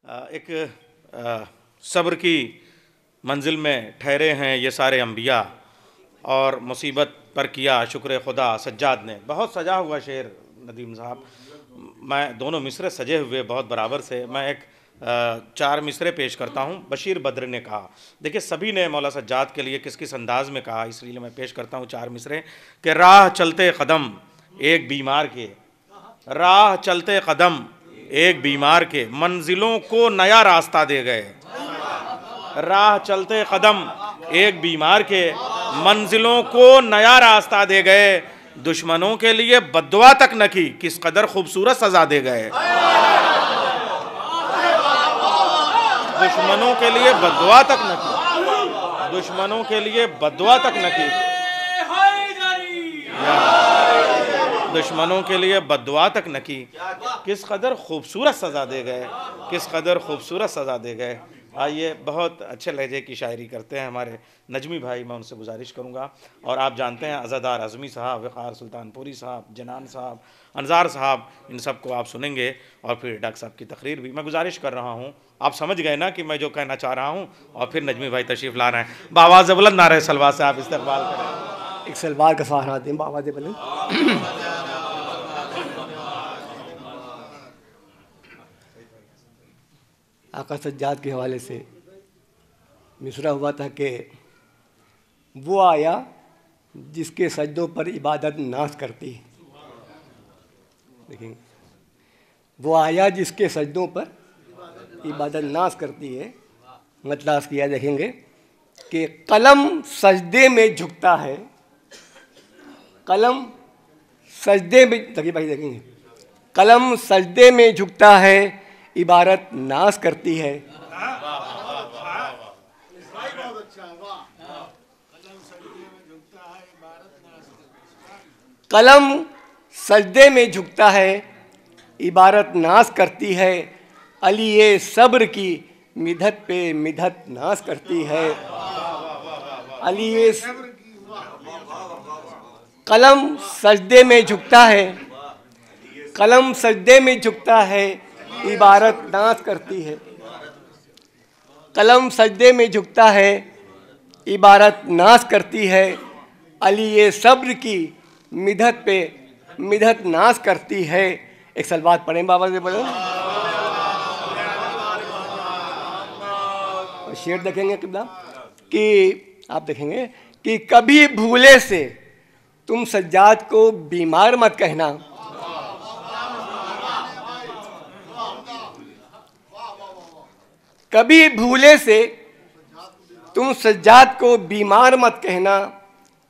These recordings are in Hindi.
एक सब्र की मंजिल में ठहरे हैं ये सारे अंबिया और मुसीबत पर किया शुक्र खुदा। सज्जाद ने बहुत सजा हुआ शेर नदीम साहब, मैं दोनों मिसरे सजे हुए बहुत बराबर से। मैं एक चार मिसरे पेश करता हूँ। बशीर बद्र ने कहा, देखिए सभी ने मौला सज्जाद के लिए किस किस अंदाज में कहा, इसलिए मैं पेश करता हूँ चार मिसरे कि राह चलते कदम एक बीमार के, राह चलते कदम एक बीमार के मंजिलों को नया रास्ता दे गए। राह चलते कदम एक बीमार के मंजिलों को नया रास्ता दे गए। दुश्मनों के लिए बद्दुआ तक न की, किस कदर खूबसूरत सजा दे गए। दुश्मनों के लिए बद्दुआ तक न की, दुश्मनों के लिए बद्दुआ तक न की, दुश्मनों के लिए बद्दुआ तक न की, किस कदर खूबसूरत सजा दे गए, किस कदर खूबसूरत सजा दे गए। आइए, बहुत अच्छे लहजे की शायरी करते हैं हमारे नजमी भाई, मैं उनसे गुजारिश करूंगा। और आप जानते हैं अज़ादार आज़मी साहब, वक़ार सुल्तानपुरी साहब, जनान साहब, अनज़ार साहब, इन सब को आप सुनेंगे। और फिर डॉक्टर साहब की तकरीर भी। मैं गुजारिश कर रहा हूँ, आप समझ गए ना कि मैं जो कहना चाह रहा हूँ। और फिर नजमी भाई तशरीफ़ ला रहे हैं, बावाज़ बुलंद नारे सलवा से आप इस्तकबाल करें। एक सलवार का सहारा दें बावाज़ बुलंद। आका सज्जाद के हवाले से मिसरा हुआ था कि वो आया जिसके सजदों पर इबादत नाश करती है। देखेंगे, वो आया जिसके सजदों पर इबादत नाश करती है। मतलब किया देखेंगे कि कलम सजदे में झुकता है, कलम सजदे में, देखिए भाई देखेंगे, कलम सजदे में झुकता है, इबारत नाश करती है। कलम सजदे में झुकता है, इबारत नाश करती है। अली ये सब्र की मिधत पे मिधत नाश करती है। अली ये कलम सजदे में झुकता है, कलम सजदे में झुकता है, इबारत नाश करती है। कलम सजदे में झुकता है, इबारत नाश करती है। अली ये सब्र की मिधत पे मिधत नाश करती है। एक सलवात पढ़ें बाबा से बोलो। शेर देखेंगे किबला कि आप देखेंगे कि कभी भूले से तुम सज्जाद को बीमार मत कहना, कभी भूले से तुम सज्जाद को बीमार मत कहना।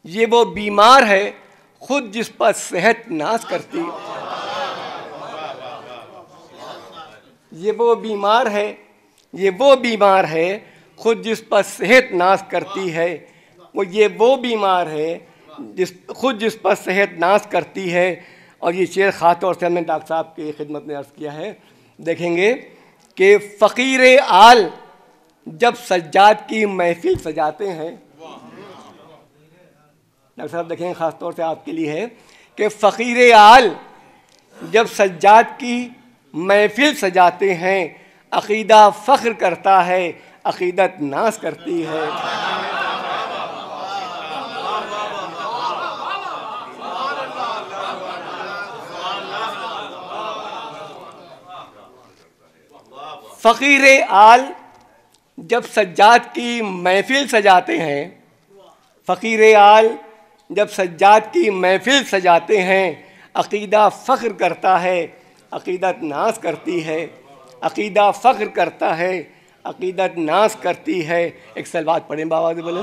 ये वो बीमार है खुद जिस पर सेहत नाश करती। ये वो बीमार है, ये वो बीमार है खुद जिस पर सेहत नाश करती है। वो ये वो बीमार है खुद जिस पर सेहत नाश करती है। और ये शेर ख़ास तौर से हमने डॉक्टर साहब की खिदमत में अर्ज़ किया है। देखेंगे कि फ़कीर आल जब सज्जाद की महफिल सजाते हैं, डॉक्टर साहब देखेंगे ख़ास तौर से आपके लिए है कि फ़कीर आल जब सज्जाद की महफिल सजाते हैं, अक़ीदा फ़ख्र करता है, अक़ीदत नाश करती है। फ़कीर आल जब सज्जाद की महफिल सजाते हैं, फ़कीर आल जब सज्जाद की महफिल सजाते हैं, अक़ीदा फ़ख्र करता है, अक़ीदत नाश करती है। अक़ीदा फ़ख्र करता है, अक़ीदत नाश करती है। एक सलवात पढ़ें बाबा से बोलें।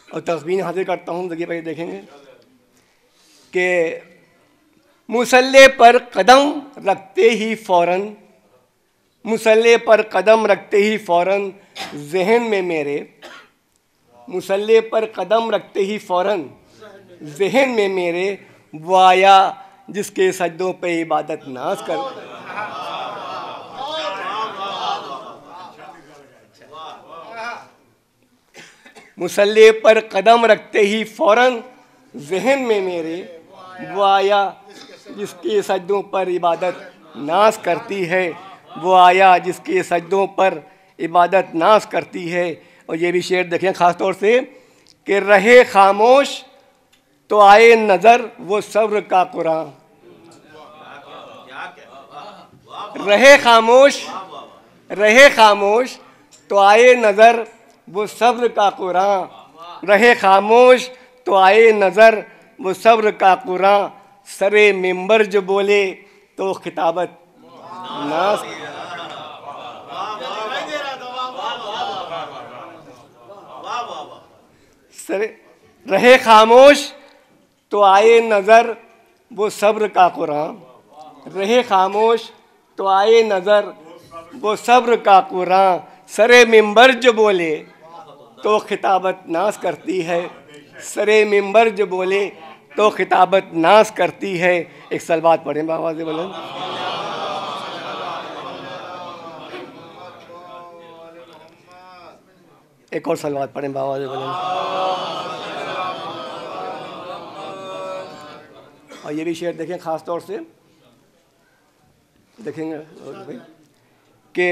और तस्बीह हासिल करता हूँ। देखिए भाई देखेंगे कि मुसल्ले पर कदम रखते ही फ़ौरन, मुसल्ले पर कदम रखते ही फ़ौरन ज़हन में मेरे, मुसल्ले पर कदम रखते ही फ़ौरन ज़हन में मेरे, वो आया जिसके सजदों पे इबादत नाश कर। मुसल्ले पर कदम रखते ही फ़ौरन ज़हन में मेरे, वो आया जिसके सजदों पर इबादत नाश करती है। वो आया जिसके सजदों पर इबादत नाश करती है। और ये भी शेर देखें ख़ास तौर से कि रहे खामोश तो आए नज़र वो सब्र का कुरान। रहे खामोश तो आए नज़र वो सब्र का कुरान। रहे खामोश तो आए नज़र वो सब्र का कुरान। सरे मिंबर जो बोले तो खिताबत नाश। रहे खामोश तो आए नज़र वो सब्र का कुरान। रहे खामोश तो आए नज़र वो सब्र का कुरान। सरे मिंबर जो बोले तो खिताबत नाश करती है। सरे मिंबर जो बोले तो खिताबत नाश करती है। एक सलवात पढ़ें बाबा से बुलंद। एक और सलवात पढ़ें बाबा से बुलंद। और ये भी शेर देखें ख़ास तौर से देखेंगे कि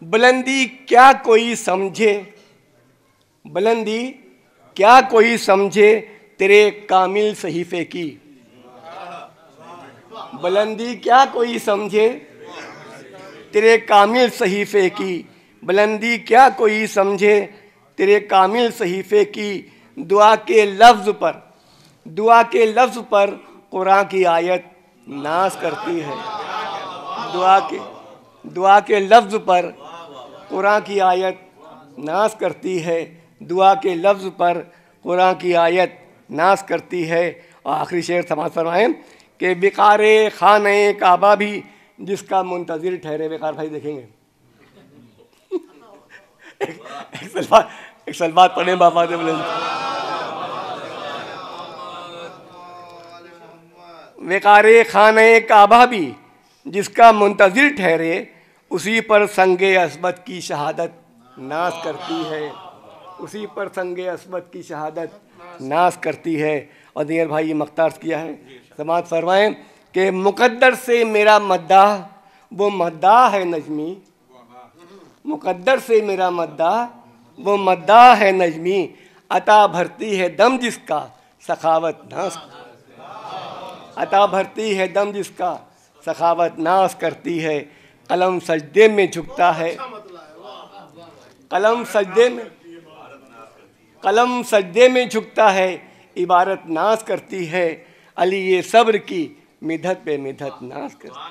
बुलंदी क्या कोई समझे, बुलंदी क्या कोई समझे तेरे कामिल सहीफ़े की। बुलंदी क्या कोई समझे तेरे कामिल सहीफ़े की। बुलंदी क्या कोई समझे तेरे कामिल सहीफ़े की। दुआ के लफ्ज़ पर कुरान की आयत नाश करती है। दुआ के लफ्ज़ पर कुरान की आयत नाश करती है। दुआ के लफ्ज़ पर कुरान की आयत नाश करती है। और आखिरी शेर समाज फरमाएं कि विकारे खाने काबा भी जिसका मुंतज़िर ठहरे। बेकार भाई देखेंगे एक सलवात पढ़ें बाबा से बुलंद। विकारे खाने काबा भी जिसका मुंतज़िर ठहरे उसी पर संगे अस्बत की शहादत नाश करती है। उसी पर संगे अस्बत की शहादत नाश करती है। और दियर भाई ये मख्तार किया है समाज फरमाएं कि मुक़द्दर से मेरा मद्दाह वो मद्दाह है नजमी। मुक़द्दर से मेरा मद्दाह वो मद्दाह है नजमी। अता भरती है दम जिसका सखावत नाश। अता भरती है दम जिसका सखावत नाश करती है। कलम सजदे में झुकता है। कलम सजदे में झुकता है। इबारत नाश करती है। अली ये सब्र की मिधत पे मिधत नाश करती है।